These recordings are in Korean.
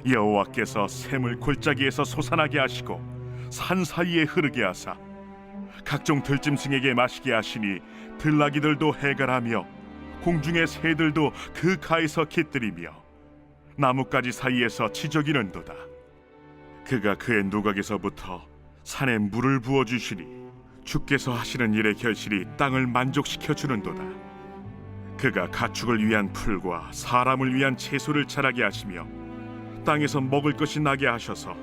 여호와께서 샘을 골짜기에서 솟아나게 하시고 산 사이에 흐르게 하사 각종 들짐승에게 마시게 하시니 들나귀들도 해갈하며 공중의 새들도 그 가에서 깃들이며 나뭇가지 사이에서 치저귀는도다. 그가 그의 누각에서부터 산에 물을 부어주시니 주께서 하시는 일의 결실이 땅을 만족시켜 주는도다. 그가 가축을 위한 풀과 사람을 위한 채소를 자라게 하시며 땅에서 먹을 것이 나게 하셔서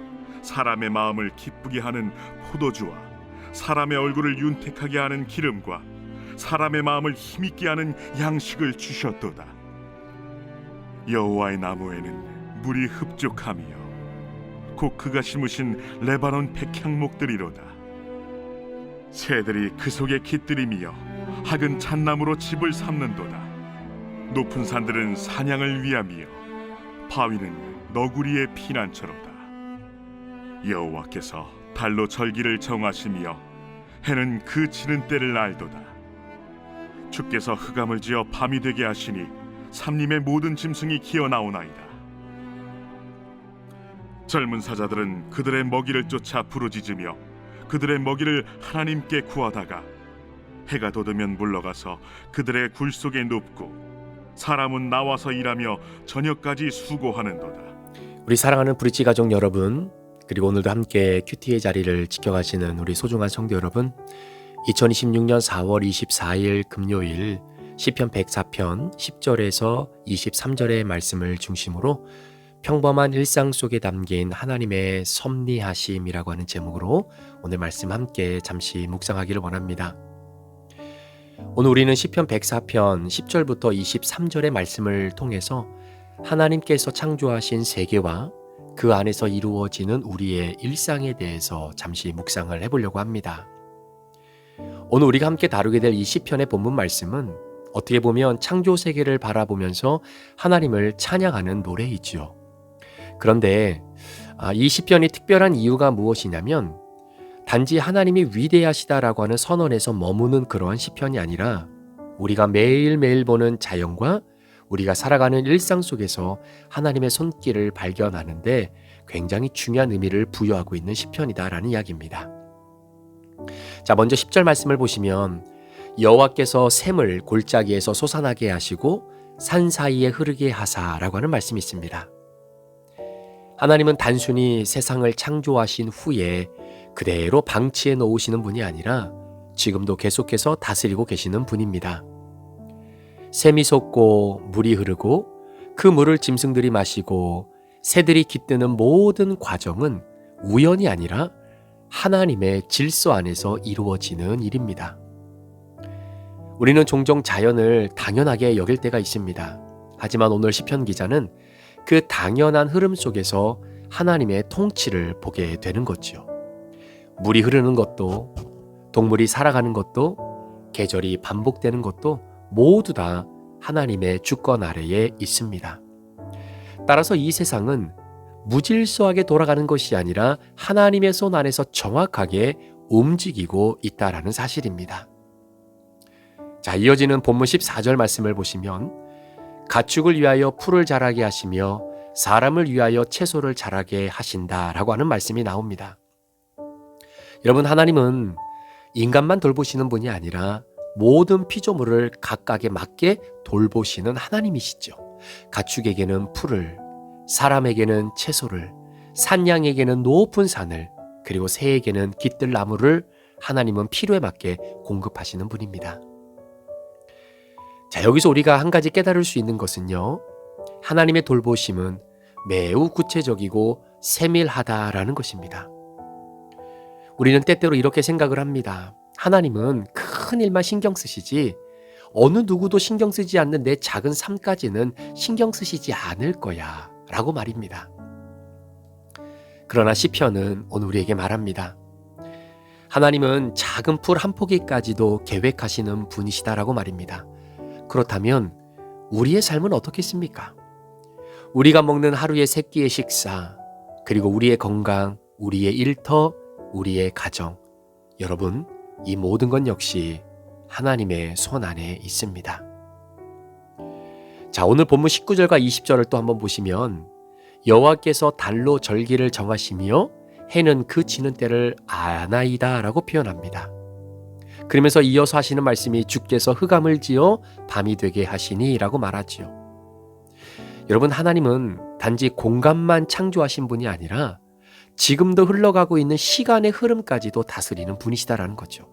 사람의 마음을 기쁘게 하는 포도주와 사람의 얼굴을 윤택하게 하는 기름과 사람의 마음을 힘있게 하는 양식을 주셨도다. 여호와의 나무에는 물이 흡족하며 곧 그가 심으신 레바논 백향목들이로다. 새들이 그 속에 깃들이며 학은 잣나무로 집을 삼는도다. 높은 산들은 사냥을 위함이요 바위는 너구리의 피난처로다. 여호와께서 달로 절기를 정하시며 해는 그 지는 때를 알도다. 주께서 흑암을 지어 밤이 되게 하시니 삼림의 모든 짐승이 기어 나오나이다. 젊은 사자들은 그들의 먹이를 쫓아 부르짖으며 그들의 먹이를 하나님께 구하다가 해가 돋으면 물러가서 그들의 굴 속에 눕고 사람은 나와서 일하며 저녁까지 수고하는도다. 우리 사랑하는 브릿지 가족 여러분, 그리고 오늘도 함께 큐티의 자리를 지켜가시는 우리 소중한 성도 여러분, 2026년 4월 24일 금요일 시편 104편 10절에서 23절의 말씀을 중심으로 평범한 일상 속에 담긴 하나님의 섭리하심이라고 하는 제목으로 오늘 말씀 함께 잠시 묵상하기를 원합니다. 오늘 우리는 시편 104편 10절부터 23절의 말씀을 통해서 하나님께서 창조하신 세계와 그 안에서 이루어지는 우리의 일상에 대해서 잠시 묵상을 해보려고 합니다. 오늘 우리가 함께 다루게 될 이 시편의 본문 말씀은 어떻게 보면 창조 세계를 바라보면서 하나님을 찬양하는 노래이지요. 그런데 이 시편이 특별한 이유가 무엇이냐면 단지 하나님이 위대하시다라고 하는 선언에서 머무는 그러한 시편이 아니라 우리가 매일매일 보는 자연과 우리가 살아가는 일상 속에서 하나님의 손길을 발견하는데 굉장히 중요한 의미를 부여하고 있는 시편이다라는 이야기입니다. 자, 먼저 10절 말씀을 보시면 여호와께서 샘을 골짜기에서 솟아나게 하시고 산 사이에 흐르게 하사라고 하는 말씀이 있습니다. 하나님은 단순히 세상을 창조하신 후에 그대로 방치해 놓으시는 분이 아니라 지금도 계속해서 다스리고 계시는 분입니다. 샘이 솟고 물이 흐르고 그 물을 짐승들이 마시고 새들이 깃드는 모든 과정은 우연이 아니라 하나님의 질서 안에서 이루어지는 일입니다. 우리는 종종 자연을 당연하게 여길 때가 있습니다. 하지만 오늘 시편 기자는 그 당연한 흐름 속에서 하나님의 통치를 보게 되는 거죠. 물이 흐르는 것도, 동물이 살아가는 것도, 계절이 반복되는 것도 모두 다 하나님의 주권 아래에 있습니다. 따라서 이 세상은 무질서하게 돌아가는 것이 아니라 하나님의 손 안에서 정확하게 움직이고 있다라는 사실입니다. 자, 이어지는 본문 14절 말씀을 보시면 가축을 위하여 풀을 자라게 하시며 사람을 위하여 채소를 자라게 하신다라고 하는 말씀이 나옵니다. 여러분, 하나님은 인간만 돌보시는 분이 아니라 모든 피조물을 각각에 맞게 돌보시는 하나님이시죠. 가축에게는 풀을, 사람에게는 채소를, 산양에게는 높은 산을, 그리고 새에게는 깃들 나무를 하나님은 필요에 맞게 공급하시는 분입니다. 자, 여기서 우리가 한 가지 깨달을 수 있는 것은요, 하나님의 돌보심은 매우 구체적이고 세밀하다라는 것입니다. 우리는 때때로 이렇게 생각을 합니다. 하나님은 큰 일만 신경 쓰시지 어느 누구도 신경 쓰지 않는 내 작은 삶까지는 신경 쓰시지 않을 거야 라고 말입니다. 그러나 시편은 오늘 우리에게 말합니다. 하나님은 작은 풀 한 포기까지도 계획하시는 분이시다라고 말입니다. 그렇다면 우리의 삶은 어떻겠습니까? 우리가 먹는 하루의 세 끼의 식사, 그리고 우리의 건강, 우리의 일터, 우리의 가정, 여러분, 이 모든 건 역시 하나님의 손 안에 있습니다. 자, 오늘 본문 19절과 20절을 또 한번 보시면 여호와께서 달로 절기를 정하시며 해는 그 지는 때를 아나이다 라고 표현합니다. 그러면서 이어서 하시는 말씀이 주께서 흑암을 지어 밤이 되게 하시니 라고 말하지요. 여러분, 하나님은 단지 공간만 창조하신 분이 아니라 지금도 흘러가고 있는 시간의 흐름까지도 다스리는 분이시다라는 거죠.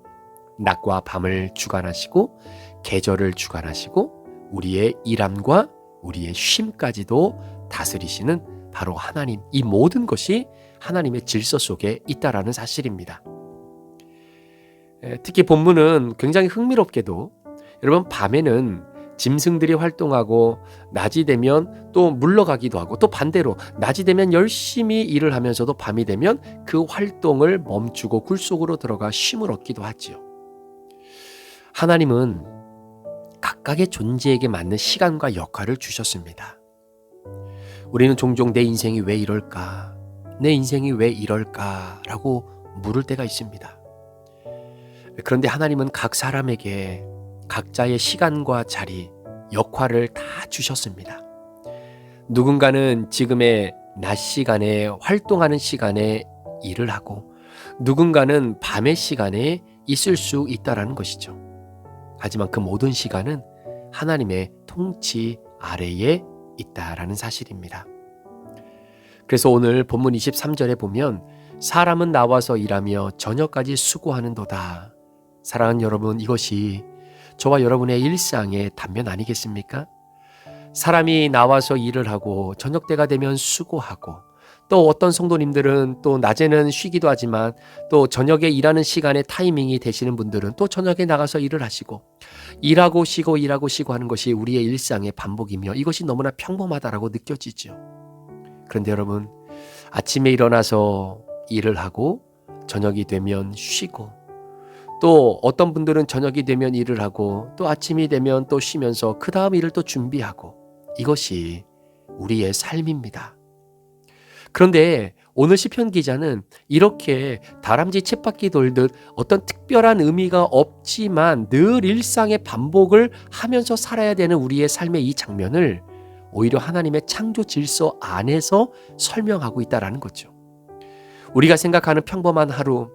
낮과 밤을 주관하시고 계절을 주관하시고 우리의 일함과 우리의 쉼까지도 다스리시는 바로 하나님, 이 모든 것이 하나님의 질서 속에 있다라는 사실입니다. 특히 본문은 굉장히 흥미롭게도 여러분, 밤에는 짐승들이 활동하고 낮이 되면 또 물러가기도 하고, 또 반대로 낮이 되면 열심히 일을 하면서도 밤이 되면 그 활동을 멈추고 굴 속으로 들어가 쉼을 얻기도 하지요. 하나님은 각각의 존재에게 맞는 시간과 역할을 주셨습니다. 우리는 종종 내 인생이 왜 이럴까? 내 인생이 왜 이럴까? 라고 물을 때가 있습니다. 그런데 하나님은 각 사람에게 각자의 시간과 자리, 역할을 다 주셨습니다. 누군가는 지금의 낮 시간에 활동하는 시간에 일을 하고, 누군가는 밤의 시간에 있을 수 있다는 것이죠. 하지만 그 모든 시간은 하나님의 통치 아래에 있다라는 사실입니다. 그래서 오늘 본문 23절에 보면 사람은 나와서 일하며 저녁까지 수고하는도다. 사랑하는 여러분, 이것이 저와 여러분의 일상의 단면 아니겠습니까? 사람이 나와서 일을 하고 저녁 때가 되면 수고하고, 또 어떤 성도님들은 또 낮에는 쉬기도 하지만 또 저녁에 일하는 시간에 타이밍이 되시는 분들은 또 저녁에 나가서 일을 하시고, 일하고 쉬고 일하고 쉬고 하는 것이 우리의 일상의 반복이며 이것이 너무나 평범하다라고 느껴지죠. 그런데 여러분, 아침에 일어나서 일을 하고 저녁이 되면 쉬고, 또 어떤 분들은 저녁이 되면 일을 하고 또 아침이 되면 또 쉬면서 그 다음 일을 또 준비하고, 이것이 우리의 삶입니다. 그런데 오늘 시편 기자는 이렇게 다람쥐 쳇바퀴 돌듯 어떤 특별한 의미가 없지만 늘 일상의 반복을 하면서 살아야 되는 우리의 삶의 이 장면을 오히려 하나님의 창조 질서 안에서 설명하고 있다는 거죠. 우리가 생각하는 평범한 하루,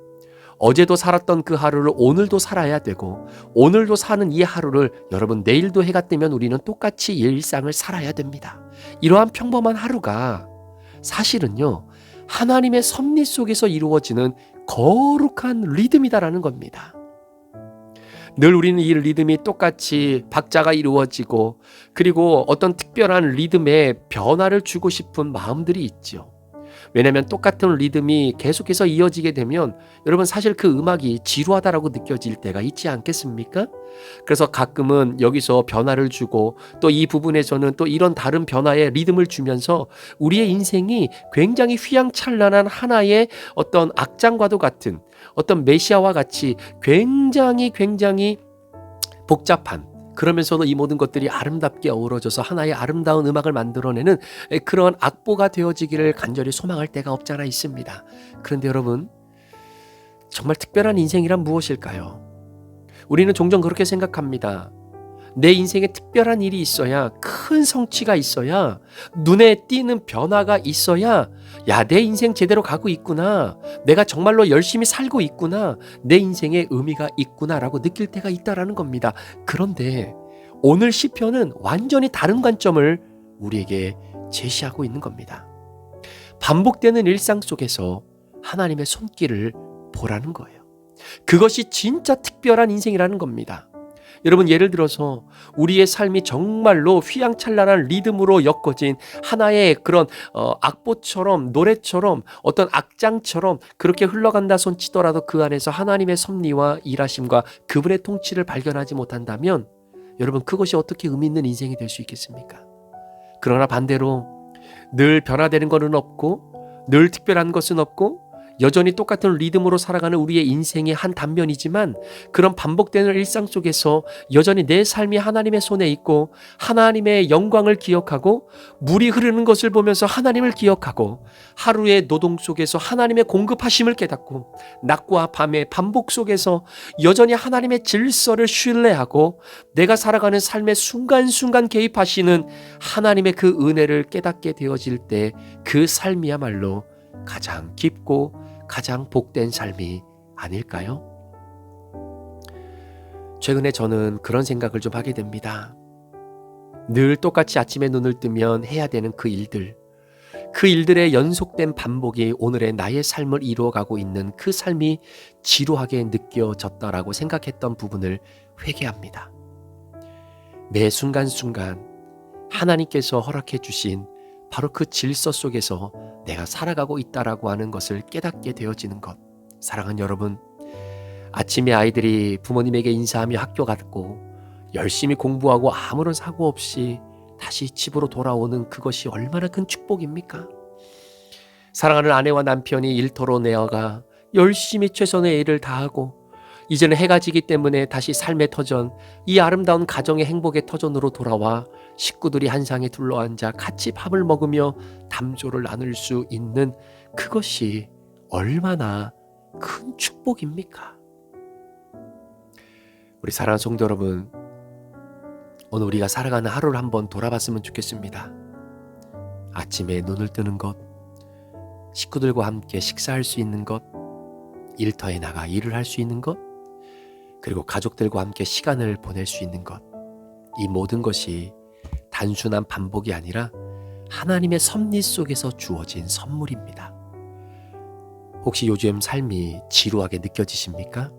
어제도 살았던 그 하루를 오늘도 살아야 되고, 오늘도 사는 이 하루를 여러분 내일도 해가 뜨면 우리는 똑같이 일상을 살아야 됩니다. 이러한 평범한 하루가 사실은요, 하나님의 섭리 속에서 이루어지는 거룩한 리듬이다라는 겁니다. 늘 우리는 이 리듬이 똑같이 박자가 이루어지고, 그리고 어떤 특별한 리듬에 변화를 주고 싶은 마음들이 있죠. 왜냐하면 똑같은 리듬이 계속해서 이어지게 되면 여러분 사실 그 음악이 지루하다라고 느껴질 때가 있지 않겠습니까? 그래서 가끔은 여기서 변화를 주고 또 이 부분에서는 또 이런 다른 변화의 리듬을 주면서 우리의 인생이 굉장히 휘황찬란한 하나의 어떤 악장과도 같은, 어떤 메시아와 같이 굉장히 복잡한, 그러면서도 이 모든 것들이 아름답게 어우러져서 하나의 아름다운 음악을 만들어내는 그런 악보가 되어지기를 간절히 소망할 때가 없지 않아 있습니다. 그런데 여러분, 정말 특별한 인생이란 무엇일까요? 우리는 종종 그렇게 생각합니다. 내 인생에 특별한 일이 있어야, 큰 성취가 있어야, 눈에 띄는 변화가 있어야, 야, 내 인생 제대로 가고 있구나, 내가 정말로 열심히 살고 있구나, 내 인생에 의미가 있구나라고 느낄 때가 있다라는 겁니다. 그런데 오늘 시편은 완전히 다른 관점을 우리에게 제시하고 있는 겁니다. 반복되는 일상 속에서 하나님의 손길을 보라는 거예요. 그것이 진짜 특별한 인생이라는 겁니다. 여러분, 예를 들어서 우리의 삶이 정말로 휘황찬란한 리듬으로 엮어진 하나의 그런 악보처럼, 노래처럼, 어떤 악장처럼 그렇게 흘러간다 손치더라도 그 안에서 하나님의 섭리와 일하심과 그분의 통치를 발견하지 못한다면 여러분, 그것이 어떻게 의미 있는 인생이 될 수 있겠습니까? 그러나 반대로 늘 변화되는 것은 없고 늘 특별한 것은 없고 여전히 똑같은 리듬으로 살아가는 우리의 인생의 한 단면이지만 그런 반복되는 일상 속에서 여전히 내 삶이 하나님의 손에 있고 하나님의 영광을 기억하고 물이 흐르는 것을 보면서 하나님을 기억하고 하루의 노동 속에서 하나님의 공급하심을 깨닫고 낮과 밤의 반복 속에서 여전히 하나님의 질서를 신뢰하고 내가 살아가는 삶의 순간순간 개입하시는 하나님의 그 은혜를 깨닫게 되어질 때 그 삶이야말로 가장 깊고 가장 복된 삶이 아닐까요? 최근에 저는 그런 생각을 좀 하게 됩니다. 늘 똑같이 아침에 눈을 뜨면 해야 되는 그 일들의 연속된 반복이 오늘의 나의 삶을 이루어가고 있는 그 삶이 지루하게 느껴졌다라고 생각했던 부분을 회개합니다. 매 순간순간 하나님께서 허락해 주신 바로 그 질서 속에서 내가 살아가고 있다라고 하는 것을 깨닫게 되어지는 것. 사랑하는 여러분, 아침에 아이들이 부모님에게 인사하며 학교 갔고 열심히 공부하고 아무런 사고 없이 다시 집으로 돌아오는 그것이 얼마나 큰 축복입니까? 사랑하는 아내와 남편이 일터로 내어가 열심히 최선의 일을 다하고 이제는 해가 지기 때문에 다시 삶의 터전, 이 아름다운 가정의 행복의 터전으로 돌아와 식구들이 한 상에 둘러앉아 같이 밥을 먹으며 담조를 나눌 수 있는 그것이 얼마나 큰 축복입니까? 우리 사랑하는 성도 여러분, 오늘 우리가 살아가는 하루를 한번 돌아봤으면 좋겠습니다. 아침에 눈을 뜨는 것, 식구들과 함께 식사할 수 있는 것, 일터에 나가 일을 할 수 있는 것, 그리고 가족들과 함께 시간을 보낼 수 있는 것, 이 모든 것이 단순한 반복이 아니라 하나님의 섭리 속에서 주어진 선물입니다. 혹시 요즘 삶이 지루하게 느껴지십니까?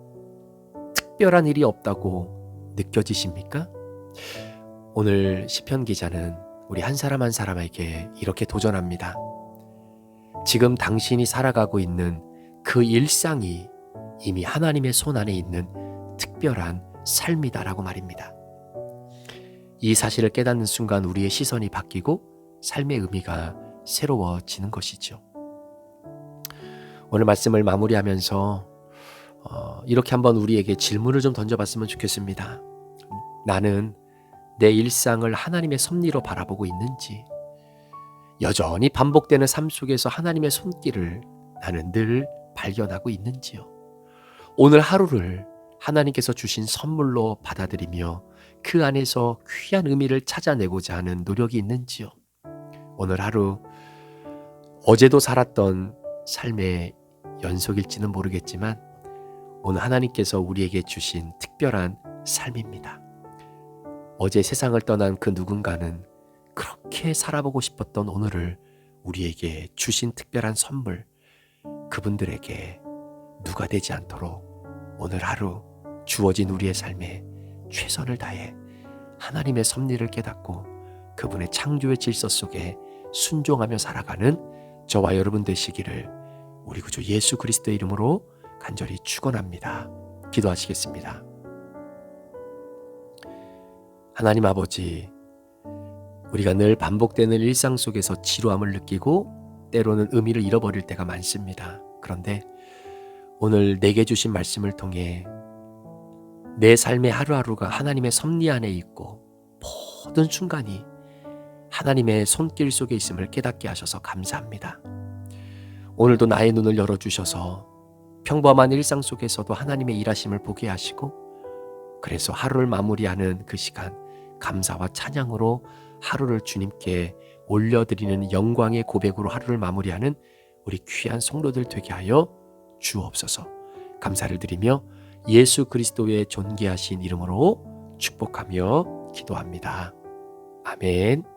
특별한 일이 없다고 느껴지십니까? 오늘 시편 기자는 우리 한 사람 한 사람에게 이렇게 도전합니다. 지금 당신이 살아가고 있는 그 일상이 이미 하나님의 손 안에 있는 특별한 삶이다라고 말입니다. 이 사실을 깨닫는 순간 우리의 시선이 바뀌고 삶의 의미가 새로워지는 것이죠. 오늘 말씀을 마무리하면서 이렇게 한번 우리에게 질문을 좀 던져봤으면 좋겠습니다. 나는 내 일상을 하나님의 섭리로 바라보고 있는지, 여전히 반복되는 삶 속에서 하나님의 손길을 나는 늘 발견하고 있는지요. 오늘 하루를 하나님께서 주신 선물로 받아들이며 그 안에서 귀한 의미를 찾아내고자 하는 노력이 있는지요. 오늘 하루 어제도 살았던 삶의 연속일지는 모르겠지만 오늘 하나님께서 우리에게 주신 특별한 삶입니다. 어제 세상을 떠난 그 누군가는 그렇게 살아보고 싶었던 오늘을 우리에게 주신 특별한 선물, 그분들에게 누가 되지 않도록 오늘 하루 주어진 우리의 삶에 최선을 다해 하나님의 섭리를 깨닫고 그분의 창조의 질서 속에 순종하며 살아가는 저와 여러분 되시기를 우리 구주 예수 그리스도의 이름으로 간절히 축원합니다. 기도하시겠습니다. 하나님 아버지, 우리가 늘 반복되는 일상 속에서 지루함을 느끼고 때로는 의미를 잃어버릴 때가 많습니다. 그런데 오늘 내게 주신 말씀을 통해 내 삶의 하루하루가 하나님의 섭리 안에 있고 모든 순간이 하나님의 손길 속에 있음을 깨닫게 하셔서 감사합니다. 오늘도 나의 눈을 열어주셔서 평범한 일상 속에서도 하나님의 일하심을 보게 하시고 그래서 하루를 마무리하는 그 시간 감사와 찬양으로 하루를 주님께 올려드리는 영광의 고백으로 하루를 마무리하는 우리 귀한 성도들 되게 하여 주옵소서. 감사를 드리며 예수 그리스도의 존귀하신 이름으로 축복하며 기도합니다. 아멘.